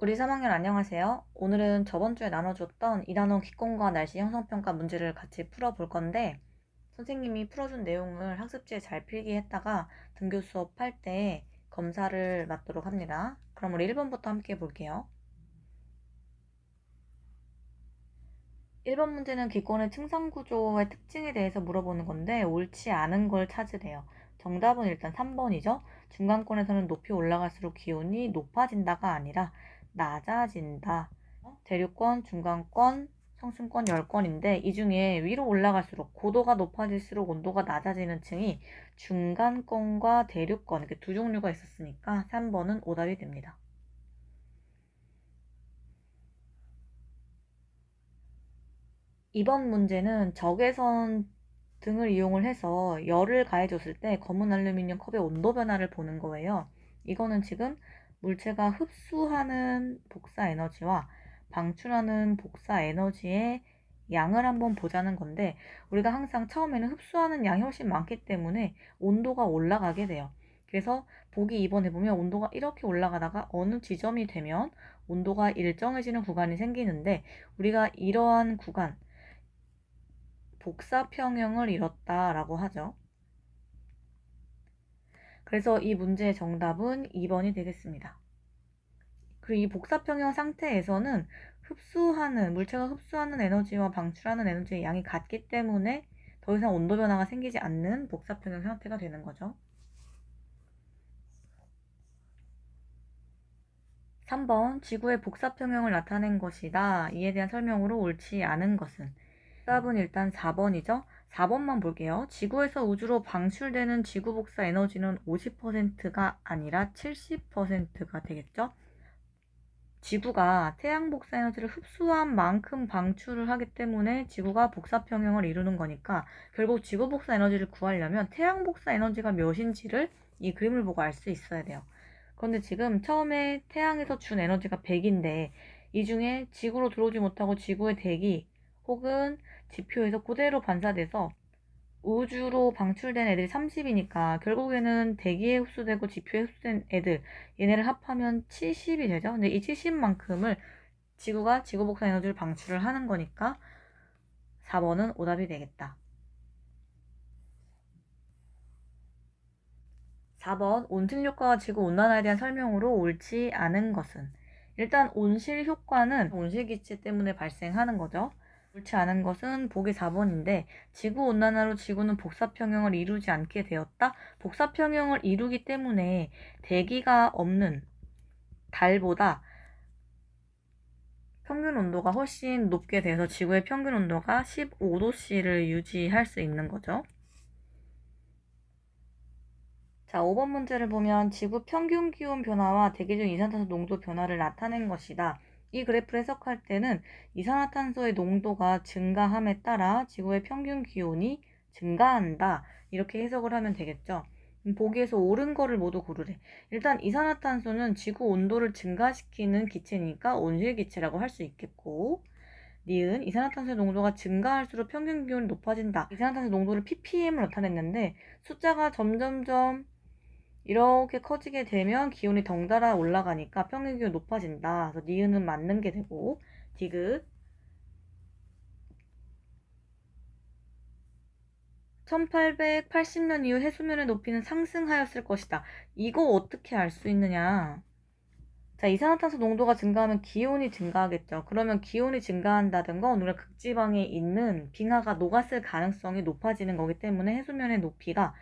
우리 3학년 안녕하세요. 오늘은 저번 주에 나눠줬던 2단원 기권과 날씨 형성평가 문제를 같이 풀어볼 건데 선생님이 풀어준 내용을 학습지에 잘 필기 했다가 등교 수업할 때 검사를 받도록 합니다. 그럼 우리 1번부터 함께 볼게요. 1번 문제는 기권의 층상구조의 특징에 대해서 물어보는 건데 옳지 않은 걸 찾으래요. 정답은 일단 3번이죠. 중간권에서는 높이 올라갈수록 기온이 높아진다가 아니라 낮아진다. 대륙권, 중간권, 성층권 10권인데 이 중에 위로 올라갈수록 고도가 높아질수록 온도가 낮아지는 층이 중간권과 대륙권 이렇게 두 종류가 있었으니까 3번은 오답이 됩니다. 2번 문제는 적외선 등을 이용을 해서 열을 가해줬을 때 검은 알루미늄 컵의 온도 변화를 보는 거예요. 이거는 지금 물체가 흡수하는 복사 에너지와 방출하는 복사 에너지의 양을 한번 보자는 건데 우리가 항상 처음에는 흡수하는 양이 훨씬 많기 때문에 온도가 올라가게 돼요. 그래서 보기 2번에 보면 온도가 이렇게 올라가다가 어느 지점이 되면 온도가 일정해지는 구간이 생기는데 우리가 이러한 구간 복사평형을 이뤘다라고 하죠. 그래서 이 문제의 정답은 2번이 되겠습니다. 그리고 이 복사평형 상태에서는 물체가 흡수하는 에너지와 방출하는 에너지의 양이 같기 때문에 더 이상 온도 변화가 생기지 않는 복사평형 상태가 되는 거죠. 3번 지구의 복사평형을 나타낸 것이다. 이에 대한 설명으로 옳지 않은 것은? 정답은 일단 4번이죠. 4번만 볼게요. 지구에서 우주로 방출되는 지구 복사 에너지는 50%가 아니라 70%가 되겠죠. 지구가 태양 복사 에너지를 흡수한 만큼 방출을 하기 때문에 지구가 복사평형을 이루는 거니까 결국 지구 복사 에너지를 구하려면 태양 복사 에너지가 몇인지를 이 그림을 보고 알 수 있어야 돼요. 그런데 지금 처음에 태양에서 준 에너지가 100인데 이 중에 지구로 들어오지 못하고 지구의 대기 혹은 지표에서 그대로 반사돼서 우주로 방출된 애들이 30이니까 결국에는 대기에 흡수되고 지표에 흡수된 애들 얘네를 합하면 70이 되죠. 근데 이 70만큼을 지구가 지구 복사 에너지를 방출을 하는 거니까 4번은 오답이 되겠다. 4번 온실 효과와 지구 온난화에 대한 설명으로 옳지 않은 것은? 일단 온실 효과는 온실기체 때문에 발생하는 거죠. 옳지 않은 것은 보기 4번인데 지구온난화로 지구는 복사평형을 이루지 않게 되었다. 복사평형을 이루기 때문에 대기가 없는 달보다 평균 온도가 훨씬 높게 돼서 지구의 평균 온도가 15도씨를 유지할 수 있는 거죠. 자, 5번 문제를 보면 지구 평균 기온 변화와 대기 중 이산화탄소 농도 변화를 나타낸 것이다. 이 그래프를 해석할 때는 이산화탄소의 농도가 증가함에 따라 지구의 평균 기온이 증가한다. 이렇게 해석을 하면 되겠죠. 보기에서 옳은 거를 모두 고르래. 일단 이산화탄소는 지구 온도를 증가시키는 기체니까 온실기체라고 할 수 있겠고 니은 이산화탄소의 농도가 증가할수록 평균 기온이 높아진다. 이산화탄소 농도를 ppm을 나타냈는데 숫자가 점점점 이렇게 커지게 되면 기온이 덩달아 올라가니까 평균 기온이 높아진다. 그래서 니은은 맞는 게 되고 디귿 1880년 이후 해수면의 높이는 상승하였을 것이다. 이거 어떻게 알 수 있느냐? 자, 이산화탄소 농도가 증가하면 기온이 증가하겠죠. 그러면 기온이 증가한다는 건 우리가 극지방에 있는 빙하가 녹았을 가능성이 높아지는 거기 때문에 해수면의 높이가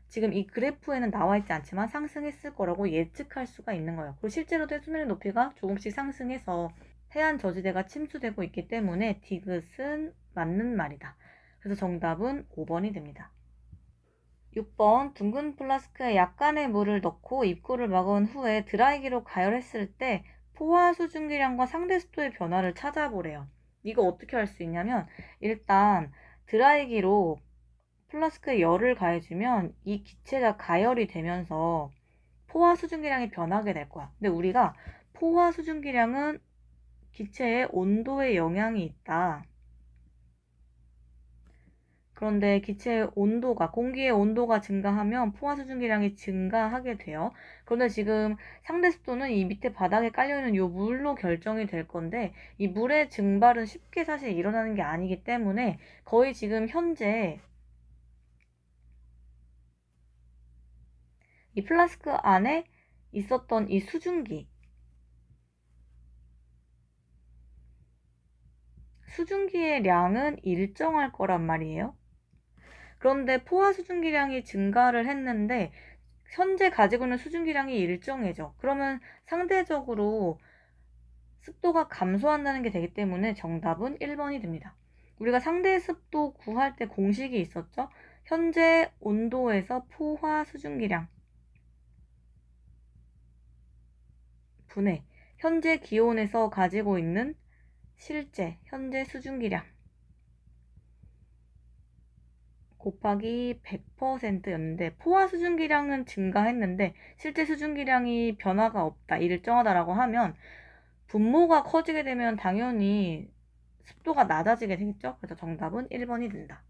지금 이 그래프에는 나와 있지 않지만 상승했을 거라고 예측할 수가 있는 거예요. 그리고 실제로도 해수면의 높이가 조금씩 상승해서 해안 저지대가 침수되고 있기 때문에 디귿은 맞는 말이다. 그래서 정답은 5번이 됩니다. 6번 둥근 플라스크에 약간의 물을 넣고 입구를 막은 후에 드라이기로 가열했을 때 포화 수증기량과 상대 습도의 변화를 찾아보래요. 이거 어떻게 할 수 있냐면 일단 드라이기로 플라스크에 열을 가해주면 이 기체가 가열이 되면서 포화 수증기량이 변하게 될 거야. 근데 우리가 포화 수증기량은 기체의 온도에 영향이 있다. 그런데 기체의 온도가, 공기의 온도가 증가하면 포화 수증기량이 증가하게 돼요. 그런데 지금 상대 습도는 이 밑에 바닥에 깔려있는 이 물로 결정이 될 건데, 이 물의 증발은 쉽게 사실 일어나는 게 아니기 때문에 거의 지금 현재 이 플라스크 안에 있었던 이 수증기의 량은 일정할 거란 말이에요. 그런데 포화 수증기량이 증가를 했는데 현재 가지고 있는 수증기량이 일정해져. 그러면 상대적으로 습도가 감소한다는 게 되기 때문에 정답은 1번이 됩니다. 우리가 상대 습도 구할 때 공식이 있었죠? 현재 온도에서 포화 수증기량 분해 현재 기온에서 가지고 있는 실제 현재 수증기량 곱하기 100%였는데 포화 수증기량은 증가했는데 실제 수증기량이 변화가 없다, 일정하다라고 하면 분모가 커지게 되면 당연히 습도가 낮아지게 되겠죠? 그래서 정답은 1번이 된다.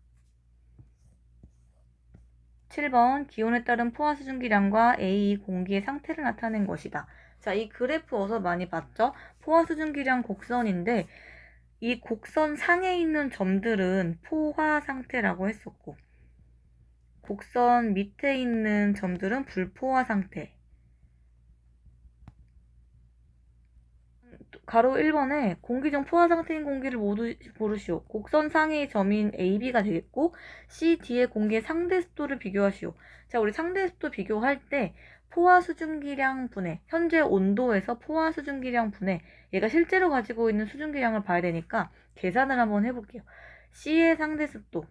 7번 기온에 따른 포화 수증기량과 A 공기의 상태를 나타낸 것이다. 자, 이 그래프 어서 많이 봤죠? 포화 수증기량 곡선인데 이 곡선 상에 있는 점들은 포화 상태라고 했었고 곡선 밑에 있는 점들은 불포화 상태. 가로 1번에 공기 중 포화 상태인 공기를 모두 고르시오. 곡선 상의 점인 AB가 되겠고 C, D의 공기의 상대 습도를 비교하시오. 자, 우리 상대 습도 비교할 때 포화 수증기량 분해, 현재 온도에서 포화 수증기량 분해, 얘가 실제로 가지고 있는 수증기량을 봐야 되니까 계산을 한번 해볼게요. C의 상대 습도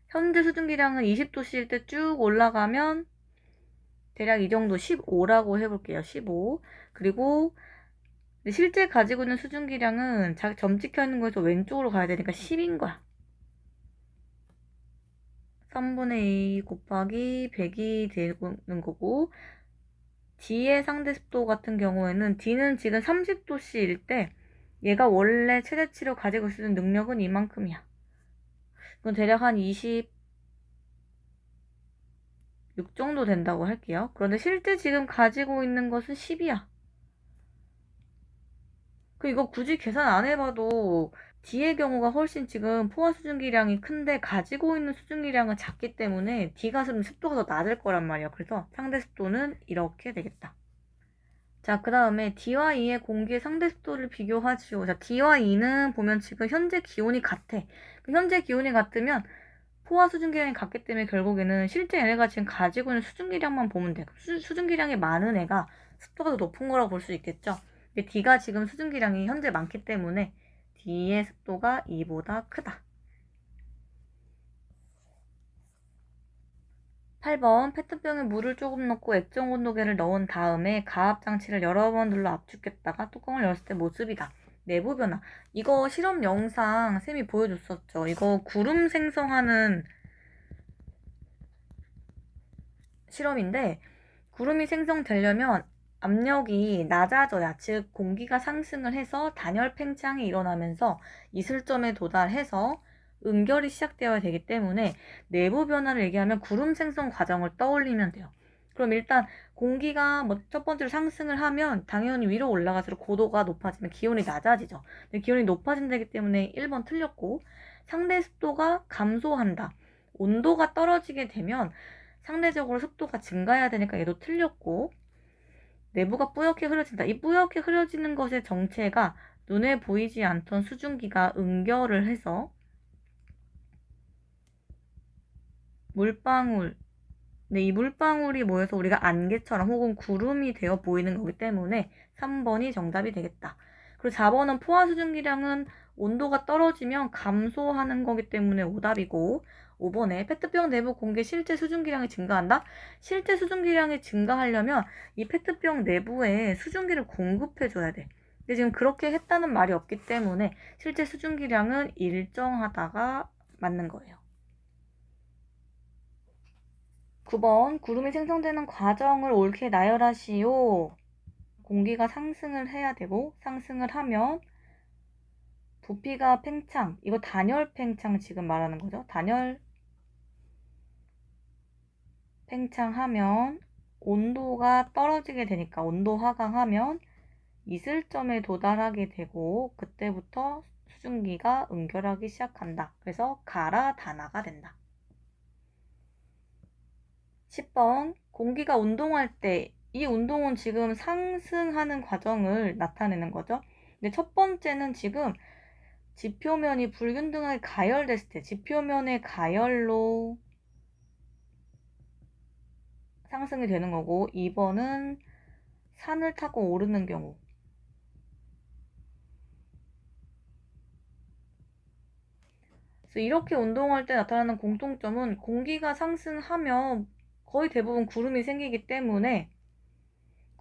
현재 수증기량은 20도씨일 때 쭉 올라가면 대략 이 정도 15라고 해볼게요. 15. 그리고 실제 가지고 있는 수증기량은 점 찍혀 있는 거에서 왼쪽으로 가야 되니까 10인 거야. 3분의 2 곱하기 100이 되는 거고 D의 상대 습도 같은 경우에는 D는 지금 30도씨일 때 얘가 원래 최대치로 가지고 있는 능력은 이만큼이야. 이건 대략 한 26 정도 된다고 할게요. 그런데 실제 지금 가지고 있는 것은 10이야. 이거 굳이 계산 안 해봐도 D의 경우가 훨씬 지금 포화 수증기량이 큰데 가지고 있는 수증기량은 작기 때문에 D가 습도가 더 낮을 거란 말이야. 그래서 상대 습도는 이렇게 되겠다. 자, 그 다음에 D와 E의 공기의 상대 습도를 비교하시오. 자, D와 E는 보면 지금 현재 기온이 같아. 현재 기온이 같으면 포화 수증기량이 같기 때문에 결국에는 실제 얘네가 지금 가지고 있는 수증기량만 보면 돼. 수증기량이 많은 애가 습도가 더 높은 거라고 볼 수 있겠죠. 근데 D가 지금 수증기량이 현재 많기 때문에 D의 습도가 E보다 크다. 8번 페트병에 물을 조금 넣고 액정 온도계를 넣은 다음에 가압 장치를 여러 번 눌러 압축했다가 뚜껑을 열었을 때 모습이다. 내부 변화. 이거 실험 영상 쌤이 보여줬었죠. 이거 구름 생성하는 실험인데 구름이 생성되려면 압력이 낮아져야, 즉 공기가 상승을 해서 단열 팽창이 일어나면서 이슬점에 도달해서 응결이 시작되어야 되기 때문에 내부 변화를 얘기하면 구름 생성 과정을 떠올리면 돼요. 그럼 일단 공기가 첫 번째로 상승을 하면 당연히 위로 올라갈수록 고도가 높아지면 기온이 낮아지죠. 근데 기온이 높아진다기 때문에 1번 틀렸고, 상대 습도가 감소한다. 온도가 떨어지게 되면 상대적으로 습도가 증가해야 되니까 얘도 틀렸고, 내부가 뿌옇게 흐려진다. 이 뿌옇게 흐려지는 것의 정체가 눈에 보이지 않던 수증기가 응결을 해서 물방울, 이 물방울이 모여서 우리가 안개처럼 혹은 구름이 되어 보이는 거기 때문에 3번이 정답이 되겠다. 그리고 4번은 포화 수증기량은 온도가 떨어지면 감소하는 거기 때문에 오답이고, 5번에 페트병 내부 공기 실제 수증기량이 증가한다? 실제 수증기량이 증가하려면 이 페트병 내부에 수증기를 공급해줘야 돼. 근데 지금 그렇게 했다는 말이 없기 때문에 실제 수증기량은 일정하다가 맞는 거예요. 9번 구름이 생성되는 과정을 옳게 나열하시오. 공기가 상승을 해야 되고 상승을 하면 부피가 팽창, 이거 단열 팽창 지금 말하는 거죠. 단열 팽창하면 온도가 떨어지게 되니까 온도 하강하면 이슬점에 도달하게 되고 그때부터 수증기가 응결하기 시작한다. 그래서 가라다나가 된다. 10번 공기가 운동할 때 이 운동은 지금 상승하는 과정을 나타내는 거죠. 근데 첫 번째는 지금 지표면이 불균등하게 가열됐을 때 지표면의 가열로 상승이 되는 거고 2번은 산을 타고 오르는 경우. 그래서 이렇게 운동할 때 나타나는 공통점은 공기가 상승하면 거의 대부분 구름이 생기기 때문에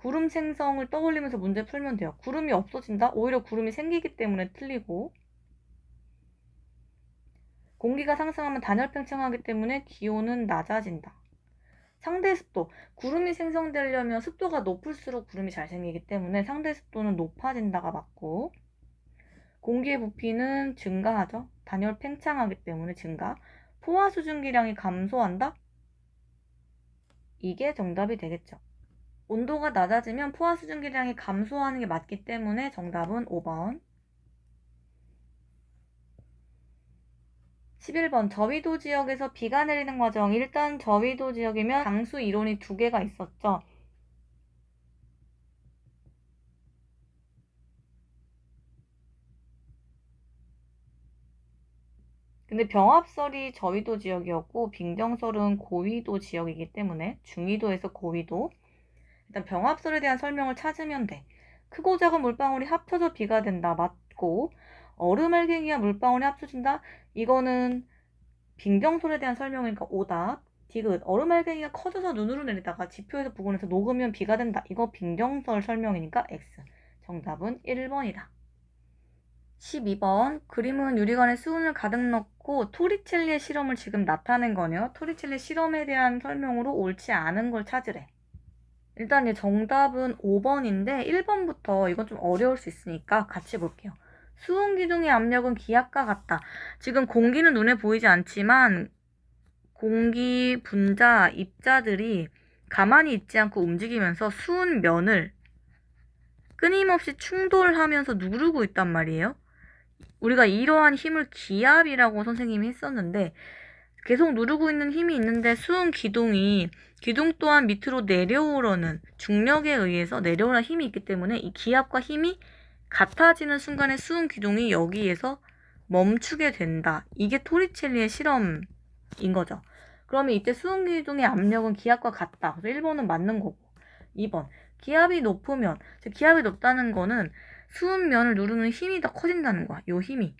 구름 생성을 떠올리면서 문제 풀면 돼요. 구름이 없어진다? 오히려 구름이 생기기 때문에 틀리고 공기가 상승하면 단열 팽창하기 때문에 기온은 낮아진다. 상대 습도, 구름이 생성되려면 습도가 높을수록 구름이 잘 생기기 때문에 상대 습도는 높아진다가 맞고 공기의 부피는 증가하죠. 단열 팽창하기 때문에 증가. 포화 수증기량이 감소한다? 이게 정답이 되겠죠. 온도가 낮아지면 포화 수증기량이 감소하는 게 맞기 때문에 정답은 5번. 11번 저위도 지역에서 비가 내리는 과정. 일단 저위도 지역이면 강수 이론이 두 개가 있었죠. 근데 병합설이 저위도 지역이었고 빙정설은 고위도 지역이기 때문에 중위도에서 고위도. 일단 병합설에 대한 설명을 찾으면 돼. 크고 작은 물방울이 합쳐져 비가 된다. 맞고 얼음 알갱이와 물방울이 합쳐진다. 이거는 빙정설에 대한 설명이니까 오답. 디귿 얼음 알갱이가 커져서 눈으로 내리다가 지표에서 부근에서 녹으면 비가 된다. 이거 빙정설 설명이니까 X. 정답은 1번이다. 12번 그림은 유리관에 수은을 가득 넣고 토리첼리의 실험을 지금 나타낸 거네요. 토리첼리 실험에 대한 설명으로 옳지 않은 걸 찾으래. 일단 정답은 5번인데 1번부터 이건 좀 어려울 수 있으니까 같이 볼게요. 수은 기둥의 압력은 기압과 같다. 지금 공기는 눈에 보이지 않지만 공기 분자 입자들이 가만히 있지 않고 움직이면서 수은 면을 끊임없이 충돌하면서 누르고 있단 말이에요. 우리가 이러한 힘을 기압이라고 선생님이 했었는데 계속 누르고 있는 힘이 있는데 수은 기둥 또한 밑으로 내려오려는 중력에 의해서 내려오는 힘이 있기 때문에 이 기압과 힘이 같아지는 순간에 수은 기둥이 여기에서 멈추게 된다. 이게 토리첼리의 실험인 거죠. 그러면 이때 수은 기둥의 압력은 기압과 같다. 그래서 1번은 맞는 거고 2번 기압이 높으면 기압이 높다는 거는 수은면을 누르는 힘이 더 커진다는 거야. 요 힘이.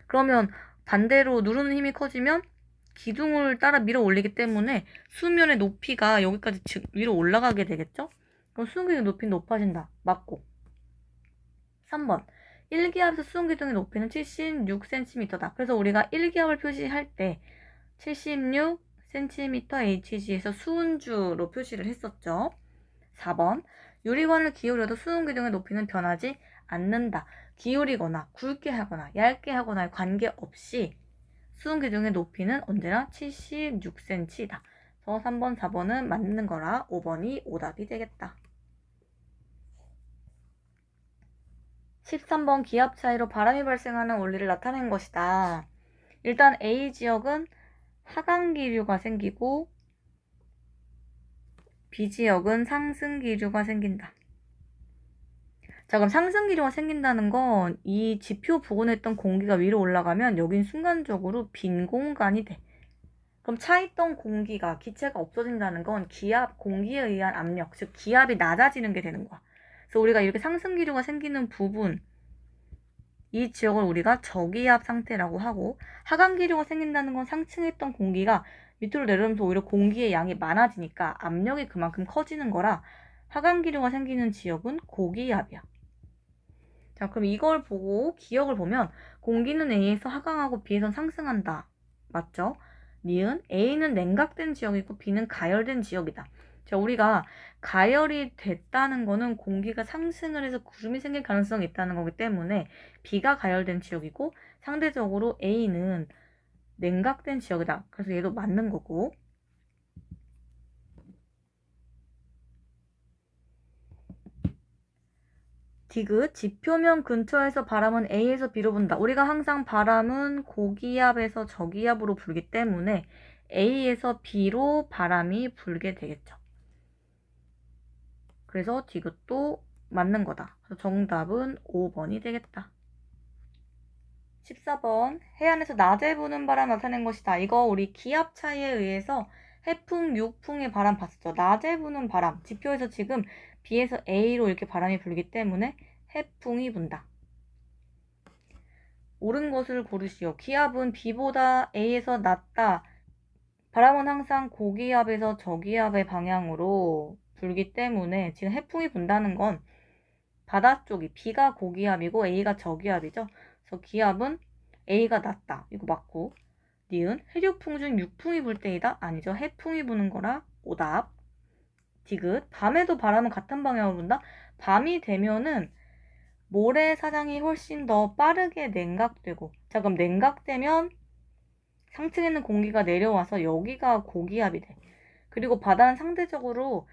그러면 반대로 누르는 힘이 커지면 기둥을 따라 밀어 올리기 때문에 수면의 높이가 여기까지 위로 올라가게 되겠죠? 그럼 수은기둥의 높이는 높아진다. 맞고. 3번 1기압에서 수은기둥의 높이는 76cm다. 그래서 우리가 1기압을 표시할 때 76cm Hg에서 수은주로 표시를 했었죠. 4번 유리관을 기울여도 수은기둥의 높이는 변하지 않는다. 기울이거나 굵게 하거나 얇게 하거나에 관계없이 수은기둥의 높이는 언제나 76cm이다. 그래서 3번, 4번은 맞는 거라 5번이 오답이 되겠다. 13번 기압 차이로 바람이 발생하는 원리를 나타낸 것이다. 일단 A지역은 하강기류가 생기고 B지역은 상승기류가 생긴다. 자, 그럼 상승기류가 생긴다는 건 이 지표 복원했던 공기가 위로 올라가면 여긴 순간적으로 빈 공간이 돼. 그럼 차있던 공기가 기체가 없어진다는 건 공기에 의한 압력, 즉 기압이 낮아지는 게 되는 거야. 그래서 우리가 이렇게 상승기류가 생기는 부분, 이 지역을 우리가 저기압 상태라고 하고 하강기류가 생긴다는 건 상승했던 공기가 밑으로 내려오면서 오히려 공기의 양이 많아지니까 압력이 그만큼 커지는 거라 하강기류가 생기는 지역은 고기압이야. 자, 그럼 이걸 보고 기억을 보면 공기는 A에서 하강하고 B에서 상승한다. 맞죠? 니은 A는 냉각된 지역이고 B는 가열된 지역이다. 자, 우리가 가열이 됐다는 거는 공기가 상승을 해서 구름이 생길 가능성이 있다는 거기 때문에 B가 가열된 지역이고 상대적으로 A는 냉각된 지역이다. 그래서 얘도 맞는 거고. 디귿, 지표면 근처에서 바람은 A에서 B로 분다. 우리가 항상 바람은 고기압에서 저기압으로 불기 때문에 A에서 B로 바람이 불게 되겠죠. 그래서 디귿도 맞는 거다. 그래서 정답은 5번이 되겠다. 14번, 해안에서 낮에 부는 바람 나타낸 것이다. 이거 우리 기압 차이에 의해서 해풍, 육풍의 바람 봤었죠. 낮에 부는 바람, 지표에서 지금 B에서 A로 이렇게 바람이 불기 때문에 해풍이 분다. 옳은 것을 고르시오. 기압은 B보다 A에서 낮다. 바람은 항상 고기압에서 저기압의 방향으로 불기 때문에 지금 해풍이 분다는 건 바다 쪽이 B가 고기압이고 A가 저기압이죠. 그래서 기압은 A가 낮다. 이거 맞고. 니은 해류풍 중 육풍이 불 때이다. 아니죠. 해풍이 부는 거라 오답. 디귿 밤에도 바람은 같은 방향으로 분다. 밤이 되면은 모래사장이 훨씬 더 빠르게 냉각되고, 자 그럼 냉각되면 상층에 있는 공기가 내려와서 여기가 고기압이 돼. 그리고 바다는 상대적으로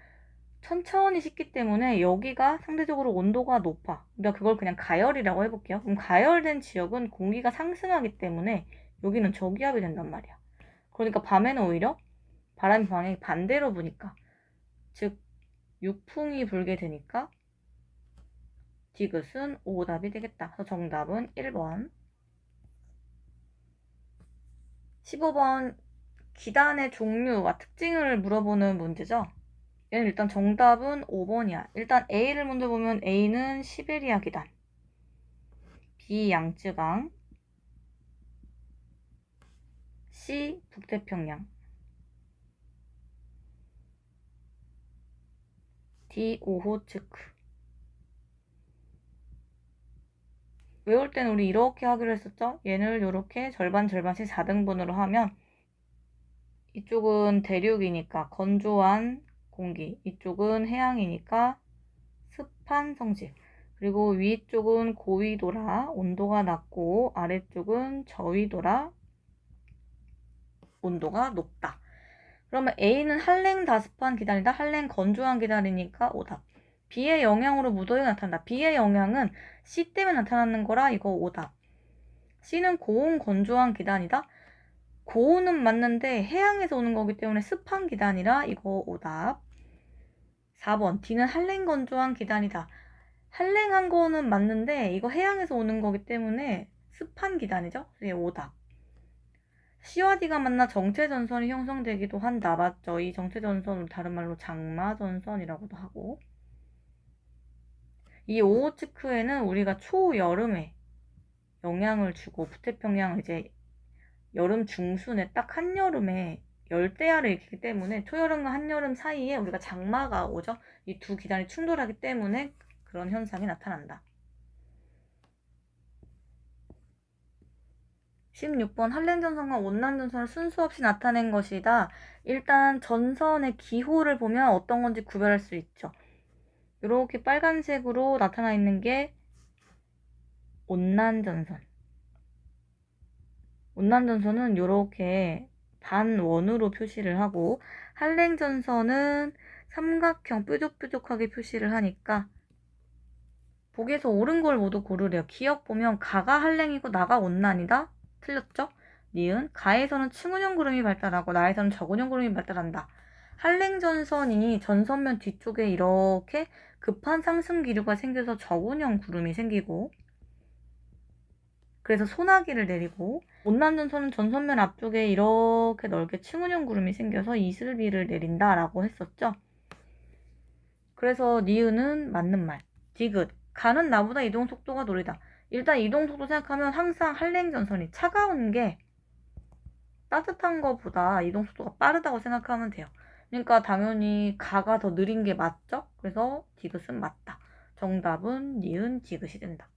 천천히 식기 때문에 여기가 상대적으로 온도가 높아. 우리가 그걸 그냥 가열이라고 해볼게요. 그럼 가열된 지역은 공기가 상승하기 때문에 여기는 저기압이 된단 말이야. 그러니까 밤에는 오히려 바람의 방향이 반대로 부니까, 즉 육풍이 불게 되니까 디귿은 오답이 되겠다. 그래서 정답은 1번. 15번 기단의 종류와 특징을 물어보는 문제죠. 얘는 일단 정답은 5번이야. 일단 A를 먼저 보면 A는 시베리아 기단, B 양쯔강, C 북태평양, D 오호츠크. 외울 때는 우리 이렇게 하기로 했었죠? 얘를 이렇게 절반 절반씩 4등분으로 하면 이쪽은 대륙이니까 건조한 공기, 이쪽은 해양이니까 습한 성질, 그리고 위쪽은 고위도라 온도가 낮고 아래쪽은 저위도라 온도가 높다. 그러면 A는 한랭 다습한 기단이다. 한랭 건조한 기단이니까 오답. B의 영향으로 무더위가 나타난다. B의 영향은 C 때문에 나타나는 거라 이거 오답. C는 고온 건조한 기단이다. 고온은 맞는데 해양에서 오는 거기 때문에 습한 기단이라 이거 오답. 4번 D는 한랭 건조한 기단이다. 한랭한 거는 맞는데 이거 해양에서 오는 거기 때문에 습한 기단이죠. 그게 오답. C와 D가 만나 정체전선이 형성되기도 한다. 맞죠? 이 정체전선을 다른 말로 장마전선이라고도 하고, 이 오호츠크에는 우리가 초여름에 영향을 주고 북태평양 이제 여름 중순에 딱 한여름에 열대야를 일으키기 때문에 초여름과 한여름 사이에 우리가 장마가 오죠. 이 두 기단이 충돌하기 때문에 그런 현상이 나타난다. 16번 한랭전선과 온난전선을 순수 없이 나타낸 것이다. 일단 전선의 기호를 보면 어떤 건지 구별할 수 있죠. 이렇게 빨간색으로 나타나 있는 게 온난전선. 온난전선은 이렇게 반원으로 표시를 하고, 한랭전선은 삼각형 뾰족뾰족하게 표시를 하니까 보기에서 옳은 걸 모두 고르래요. 기억 보면 가가 한랭이고 나가 온난이다. 틀렸죠? 니은 가에서는 층운형 구름이 발달하고 나에서는 저운형 구름이 발달한다. 한랭전선이 전선면 뒤쪽에 이렇게 급한 상승 기류가 생겨서 저운형 구름이 생기고, 그래서 소나기를 내리고, 온난전선은 전선면 앞쪽에 이렇게 넓게 층운형 구름이 생겨서 이슬비를 내린다라고 했었죠. 그래서 니은은 맞는 말. 디귿 가는 나보다 이동 속도가 느리다. 일단 이동 속도 생각하면 항상 한랭전선이 차가운 게 따뜻한 거보다 이동 속도가 빠르다고 생각하면 돼요. 그러니까 당연히 가가 더 느린 게 맞죠? 그래서 디귿은 맞다. 정답은 니은 디귿이 된다.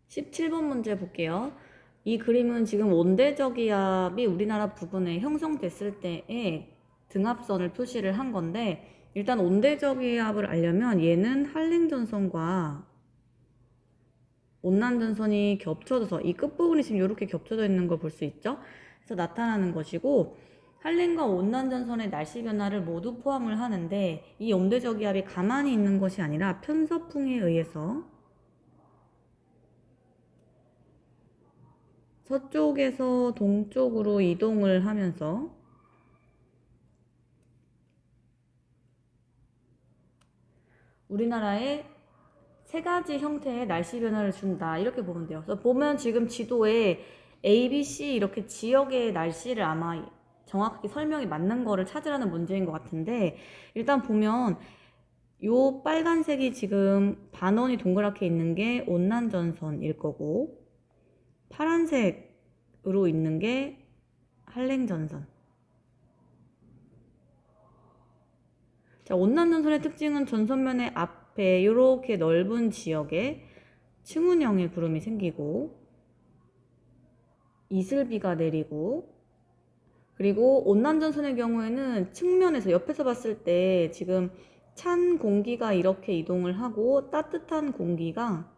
17번 문제 볼게요. 이 그림은 지금 온대저기압이 우리나라 부근에 형성됐을 때의 등압선을 표시를 한 건데, 일단 온대저기압을 알려면 얘는 한랭전선과 온난전선이 겹쳐져서 이 끝부분이 지금 이렇게 겹쳐져 있는 걸 볼 수 있죠. 그래서 나타나는 것이고, 한랭과 온난전선의 날씨 변화를 모두 포함을 하는데, 이 온대저기압이 가만히 있는 것이 아니라 편서풍에 의해서 서쪽에서 동쪽으로 이동을 하면서 우리나라에 세 가지 형태의 날씨 변화를 준다, 이렇게 보면 돼요. 그래서 보면 지금 지도에 A, B, C 이렇게 지역의 날씨를 아마 정확하게 설명이 맞는 거를 찾으라는 문제인 것 같은데, 일단 보면 요 빨간색이 지금 반원이 동그랗게 있는 게 온난전선일 거고, 파란색으로 있는 게 한랭전선. 자, 온난전선의 특징은 전선면의 앞에 이렇게 넓은 지역에 층운형의 구름이 생기고 이슬비가 내리고, 그리고 온난전선의 경우에는 측면에서 옆에서 봤을 때 지금 찬 공기가 이렇게 이동을 하고 따뜻한 공기가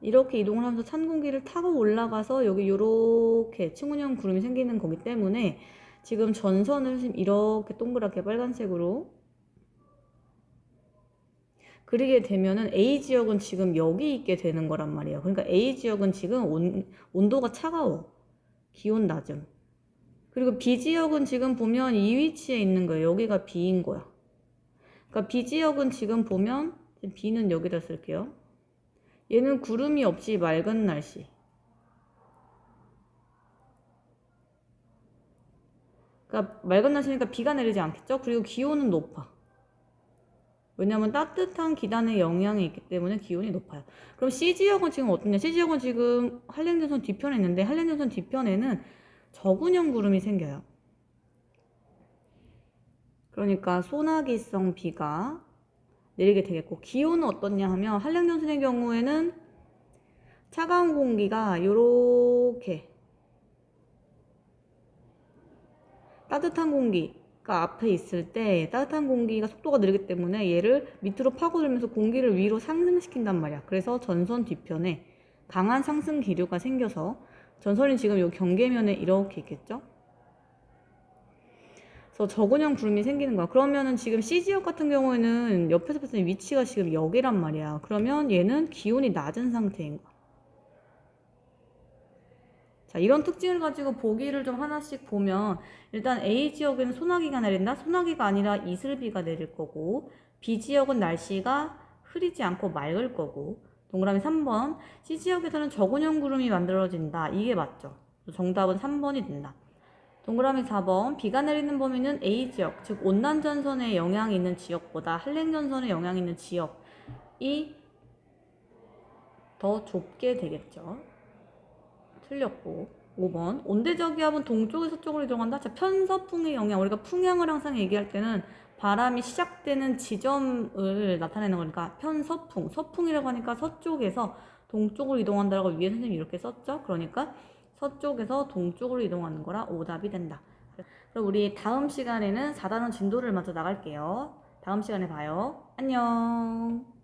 이렇게 이동을 하면서 찬 공기를 타고 올라가서 여기 이렇게 층운형 구름이 생기는 거기 때문에 지금 전선을 이렇게 동그랗게 빨간색으로 그리게 되면은 A 지역은 지금 여기 있게 되는 거란 말이에요. 그러니까 A 지역은 지금 온도가 차가워. 기온 낮음. 그리고 B 지역은 지금 보면 이 위치에 있는 거예요. 여기가 B인 거야. 그러니까 B 지역은 지금 보면, B는 여기다 쓸게요. 얘는 구름이 없이 맑은 날씨. 그러니까 맑은 날씨니까 비가 내리지 않겠죠? 그리고 기온은 높아. 왜냐면 따뜻한 기단의 영향이 있기 때문에 기온이 높아요. 그럼 C지역은 지금 어떠냐? C지역은 지금 한랭전선 뒤편에 있는데, 한랭전선 뒤편에는 저군형 구름이 생겨요. 그러니까 소나기성 비가 내리게 되겠고, 기온은 어떻냐 하면 한랭전선의 경우에는 차가운 공기가 이렇게 따뜻한 공기가 앞에 있을 때 따뜻한 공기가 속도가 느리기 때문에 얘를 밑으로 파고들면서 공기를 위로 상승시킨단 말이야. 그래서 전선 뒤편에 강한 상승 기류가 생겨서 전선이 지금 이 경계면에 이렇게 있겠죠? 그래서 저근형 구름이 생기는 거야. 그러면은 지금 C지역 같은 경우에는 옆에서 봤을 때 위치가 지금 여기란 말이야. 그러면 얘는 기온이 낮은 상태인 거야. 자, 이런 특징을 가지고 보기를 좀 하나씩 보면, 일단 A 지역에는 소나기가 내린다? 소나기가 아니라 이슬비가 내릴 거고, B 지역은 날씨가 흐리지 않고 맑을 거고, 동그라미 3번, C 지역에서는 저근형 구름이 만들어진다. 이게 맞죠? 정답은 3번이 된다. 동그라미 4번, 비가 내리는 범위는 A 지역, 즉 온난전선에 영향이 있는 지역보다 한랭전선에 영향이 있는 지역이 더 좁게 되겠죠. 틀렸고. 5번, 온대저기압은 동쪽에서 서쪽으로 이동한다. 자, 편서풍의 영향. 우리가 풍향을 항상 얘기할 때는 바람이 시작되는 지점을 나타내는 거니까 편서풍, 서풍이라고 하니까 서쪽에서 동쪽으로 이동한다라고 위에 선생님이 이렇게 썼죠. 그러니까 서쪽에서 동쪽으로 이동하는 거라 오답이 된다. 그럼 우리 다음 시간에는 4단원 진도를 먼저 나갈게요. 다음 시간에 봐요. 안녕.